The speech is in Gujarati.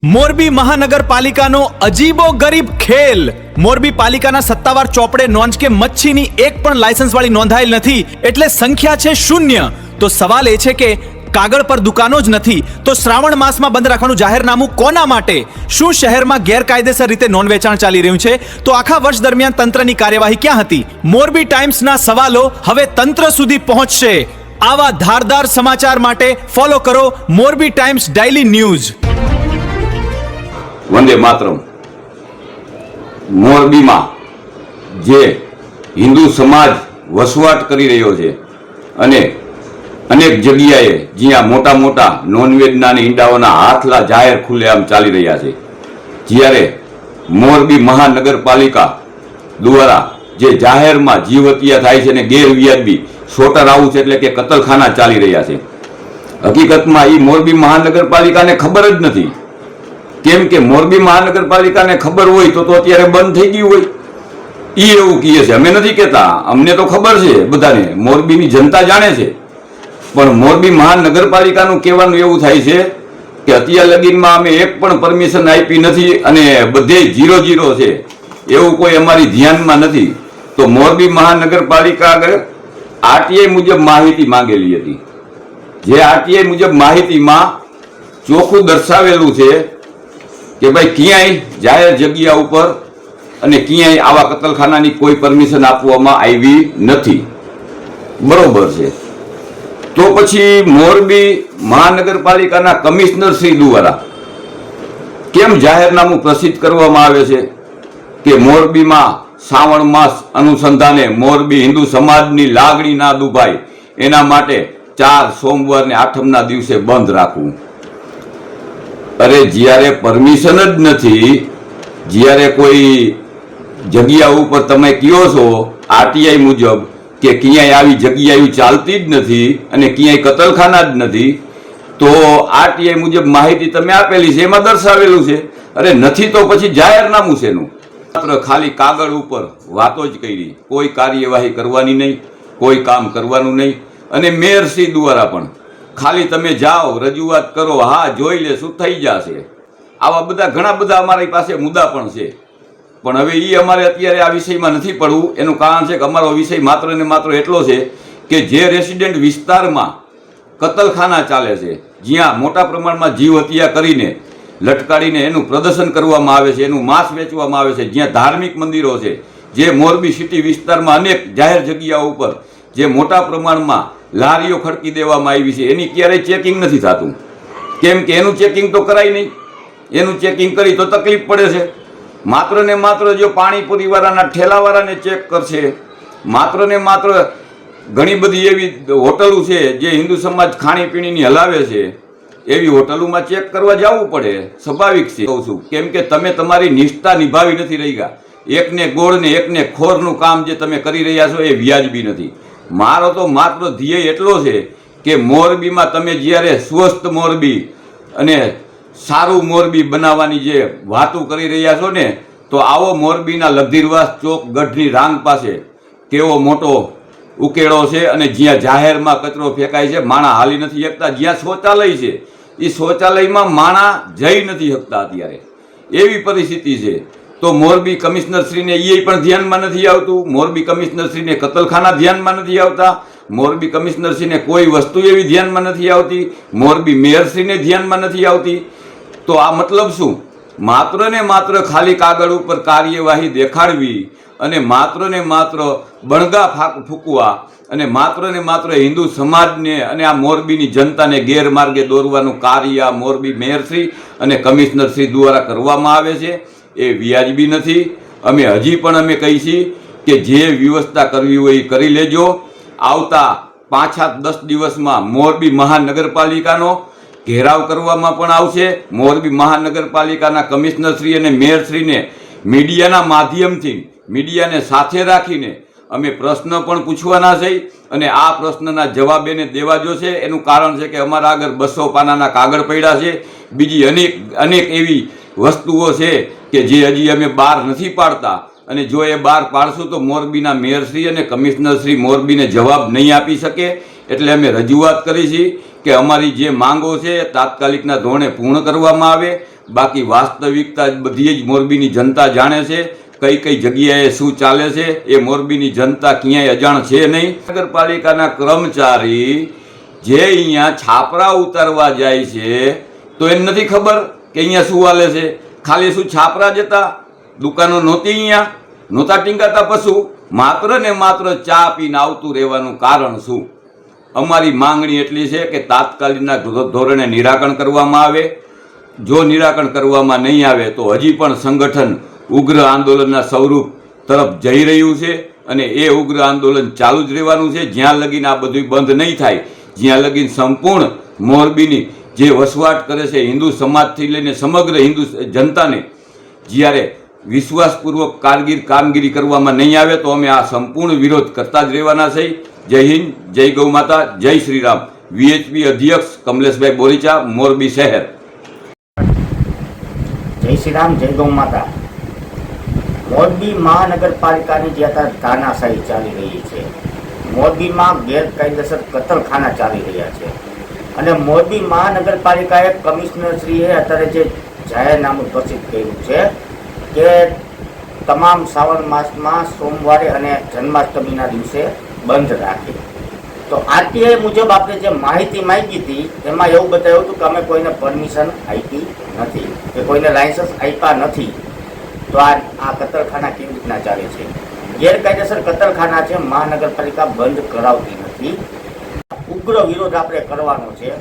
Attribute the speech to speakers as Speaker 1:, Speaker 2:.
Speaker 1: મોરબી મહાનગરપાલિકાનો અજીબો ગરીબ ખેલ। મોરબી પાલિકાના સત્તાવાર ચોપડે નોંધ કે મચ્છીની એક પણ લાયસન્સ વાળી નોંધાયેલ નથી, એટલે સંખ્યા છે શૂન્ય। તો સવાલ એ છે કે કાગળ પર દુકાનો જ નથી તો શ્રાવણ માસમાં બંધ રાખવાનું જાહેરનામું કોના માટે? શું શહેરમાં ગેરકાયદેસર રીતે નોન વેચાણ ચાલી રહ્યું છે? તો આખા વર્ષ દરમિયાન તંત્રની કાર્યવાહી ક્યાં હતી? મોરબી ટાઈમ્સના સવાલો હવે તંત્ર સુધી પહોંચશે। આવા ધારદાર સમાચાર માટે ફોલો કરો Morbi times daily news.
Speaker 2: Vande Mataram. મોરબીમાં જે હિન્દુ સમાજ વસવાટ કરી રહ્યો છે અને અનેક જગ્યાએ જ્યાં મોટા મોટા નોનવેજના અને ઈંડાઓના હાથલા જાહેર ખુલ્લેઆમ ચાલી રહ્યા છે, જ્યારે મોરબી મહાનગરપાલિકા દ્વારા જે જાહેરમાં જીવ હત્યા થાય છે અને ગેરવ્યાજબી શોટર હાઉસ એટલે કે કતલખાના ચાલી રહ્યા છે, હકીકતમાં એ મોરબી મહાનગરપાલિકાને ખબર જ નથી। કેમ કે મોરબી મહાનગરપાલિકાને ખબર હોય તો અત્યારે બંધ થઈ ગયું હોય। એ એવું કહે છે, અમે નથી કહેતા, અમને તો ખબર છે, બધાને મોરબીની જનતા જાણે છે। પણ મોરબી મહાનગરપાલિકાનું કહેવાનું એવું થાય છે કે અત્યાર લગીનમાં અમે એક પણ પરમિશન આપી નથી અને બધે 0-0 છે, એવું કોઈ અમારી ધ્યાનમાં નથી। તો મોરબી મહાનગરપાલિકા આગળ આરટીઆઈ મુજબ માહિતી માંગેલી હતી, જે આરટીઆઈ મુજબ માહિતીમાં ચોખ્ખું દર્શાવેલું છે કે ભાઈ ક્યાંય જાહેર જગ્યા ઉપર અને ક્યાંય આવા કતલખાનાની કોઈ પરમિશન આપવામાં આવી નથી, બરોબર છે। તો પછી મોરબી મહાનગરપાલિકાના કમિશનર શ્રી દ્વારા કેમ જાહેરનામું પ્રસિદ્ધ કરવામાં આવે છે કે મોરબીમાં શ્રાવણ માસ અનુસંધાને મોરબી હિન્દુ સમાજની લાગણી ના દુભાય એના માટે 4 સોમવાર ને આઠમના દિવસે બંધ રાખવું। અરે જ્યારે પરમિશન જ નથી, જ્યારે કોઈ જગ્યા ઉપર તમે કહો છો આરટીઆઈ મુજબ કે ક્યાંય આવી જગ્યા ચાલતી જ નથી અને ક્યાંય કતલખાના જ નથી, તો આરટીઆઈ મુજબ માહિતી તમે આપેલી છે એમાં દર્શાવેલું છે। અરે નથી તો પછી જાહેરનામું છે એનું? માત્ર ખાલી કાગળ ઉપર વાતો જ કરી, કોઈ કાર્યવાહી કરવાની નહીં, કોઈ કામ કરવાનું નહીં। અને મેયરશ્રી દ્વારા પણ ખાલી તમે જાઓ, રજૂઆત કરો, હા જોઈ લેશું, થઈ જશે। આવા બધા ઘણા બધા અમારી પાસે મુદ્દા પણ છે, પણ હવે એ અમારે અત્યારે આ વિષયમાં નથી પડવું। એનું કારણ છે કે અમારો વિષય માત્ર ને માત્ર એટલો છે કે જે રેસિડેન્ટ વિસ્તારમાં કતલખાના ચાલે છે, જ્યાં મોટા પ્રમાણમાં જીવ હત્યા કરીને લટકાડીને એનું પ્રદર્શન કરવામાં આવે છે, એનું માંસ વેચવામાં આવે છે, જ્યાં ધાર્મિક મંદિરો છે, જે મોરબી સિટી વિસ્તારમાં અનેક જાહેર જગ્યાઓ ઉપર જે મોટા પ્રમાણમાં લારીઓ ખડકી દેવામાં આવી છે, એની ક્યારેય ચેકિંગ નથી થતું। કેમ કે એનું ચેકિંગ તો કરાય નહીં, એનું ચેકિંગ કરી તો તકલીફ પડે છે। માત્ર ને માત્ર જો પાણીપુરીવાળાના ઠેલાવાળાને ચેક કરશે, માત્ર ને માત્ર ઘણી બધી એવી હોટલો છે જે હિન્દુ સમાજ ખાણીપીણીની હલાવે છે, એવી હોટલોમાં ચેક કરવા જવું પડે, સ્વાભાવિક છે કહું છું। કેમ કે તમે તમારી નિષ્ઠા નિભાવી નથી રહ્યા, એકને ગોળ ને એકને ખોરનું કામ જે તમે કરી રહ્યા છો એ વ્યાજબી નથી। મારો તો માત્ર ધ્યેય એટલો છે કે મોરબીમાં તમે જ્યારે સ્વસ્થ મોરબી અને સારું મોરબી બનાવવાની જે વાતો કરી રહ્યા છો ને, તો આવો મોરબીના લગધીરવાસ ચોક ગઢની રાંગ પાસે કેવો મોટો ઉકેળો છે અને જ્યાં જાહેરમાં કચરો ફેંકાય છે, માણા હાલી નથી શકતા। જ્યાં શૌચાલય છે એ શૌચાલયમાં માણા જઈ નથી શકતા અત્યારે, એવી પરિસ્થિતિ છે। તો મોરબી કમિશનરશ્રીને એ પણ ધ્યાનમાં નથી આવતું, મોરબી કમિશનરશ્રીને કતલખાના ધ્યાનમાં નથી આવતા, મોરબી કમિશનરશ્રીને કોઈ વસ્તુ એવી ધ્યાનમાં નથી આવતી, મોરબી મેયરશ્રીને ધ્યાનમાં નથી આવતી। તો આ મતલબ શું? માત્ર ને માત્ર ખાલી કાગળ ઉપર કાર્યવાહી દેખાડવી અને માત્ર ને માત્ર બણગા ફૂંકવા અને માત્ર ને માત્ર હિન્દુ સમાજને અને આ મોરબીની જનતાને ગેરમાર્ગે દોરવાનું કાર્ય મોરબી મેયરશ્રી અને કમિશનરશ્રી દ્વારા કરવામાં આવે છે, એ વ્યાજબી નથી। અમે હજી પણ અમે કહી છીએ કે જે વ્યવસ્થા કરવી હોય એ કરી લેજો। આવતા 5-10 દિવસમાં મોરબી મહાનગરપાલિકાનો ઘેરાવ કરવામાં પણ આવશે। મોરબી મહાનગરપાલિકાના કમિશનરશ્રી અને મેયરશ્રીને મીડિયાના માધ્યમથી મીડિયાને સાથે રાખીને અમે પ્રશ્ન પણ પૂછવાના છે અને આ પ્રશ્નના જવાબ એને દેવા જોશે। એનું કારણ છે કે અમારા આગળ 200 પાનાના કાગળ પડ્યા છે, બીજી અનેક એવી વસ્તુઓ છે કે જે હજી અમે બહાર નથી પાડતા, અને જો એ બહાર પાડશું તો મોરબીના મેયરશ્રી અને કમિશનરશ્રી મોરબીને જવાબ નહીં આપી શકે। એટલે અમે રજૂઆત કરી છે કે અમારી જે માંગો છે તાત્કાલિકના ધોરણે પૂર્ણ કરવામાં આવે। બાકી વાસ્તવિકતા બધી જ મોરબીની જનતા જાણે છે. કઈ કઈ જગ્યાએ શું ચાલે છે એ મોરબીની જનતા ક્યાંય અજાણ છે નહીં. નગરપાલિકાના કર્મચારી જે અહીંયા છાપરા ઉતારવા જાય છે તો એને નથી ખબર કે અહીંયા શું હાલે છે. ખાલી શું છાપરા જતા, દુકાનો નહોતી, અહીંયા નહોતા ટીંગાતા, પશુ માત્ર ને માત્ર ચા પીને આવતું રહેવાનું કારણ શું? અમારી માંગણી એટલી છે કે તાત્કાલિકના ધોરણે નિરાકરણ કરવામાં આવે. જો નિરાકરણ કરવામાં નહીં આવે તો હજી પણ સંગઠન ઉગ્ર આંદોલનના સ્વરૂપ તરફ જઈ રહ્યું છે અને એ ઉગ્ર આંદોલન ચાલુ જ રહેવાનું છે જ્યાં લગીન આ બધું બંધ નહીં થાય, જ્યાં લગીન સંપૂર્ણ મોરબીની જે વસવાટ કરે છે હિન્દુ સમાજથી લઈને સમગ્ર હિન્દુ જનતાને જ્યારે વિશ્વાસપૂર્વક કામગીરી કરવામાં નહીં આવે તો અમે આ સંપૂર્ણ વિરોધ કરતા જ રહેવાના છે. જય હિન્દ, જય ગૌ માતા, જય શ્રી રામ. વીએચપી અધ્યક્ષ કમલેશભાઈ બોરીચા, મોરબી શહેર.
Speaker 3: જય શ્રી રામ, જય ગૌ માતા. મોરબી મહાનગરપાલિકાની જે અત્યારે તાનાશાહી ચાલી રહી છે, મોરબીમાં ગેરકાયદેસર કતલખાના ચાલી રહ્યા છે અને મોરબી મહાનગરપાલિકાએ કમિશનરશ્રીએ અત્યારે જે જાહેરનામું પ્રસિદ્ધ કર્યું છે કે તમામ શ્રાવણ માસમાં સોમવારે અને જન્માષ્ટમીના દિવસે બંધ રાખે. તો આરટીઆઈ મુજબ આપણે જે માહિતી માંગી હતી એમાં એવું બતાવ્યું હતું કે અમે કોઈને પરમિશન આપી નથી કે કોઈને લાયસન્સ આપ્યા નથી. તો આ કતલખાના કેવી રીતના ચાલે છે? ગેરકાયદેસર કતલખાના છે, મહાનગરપાલિકા બંધ કરાવતી નથી. ઉગ્ર વિરોધ આપણે કરવાનો છે.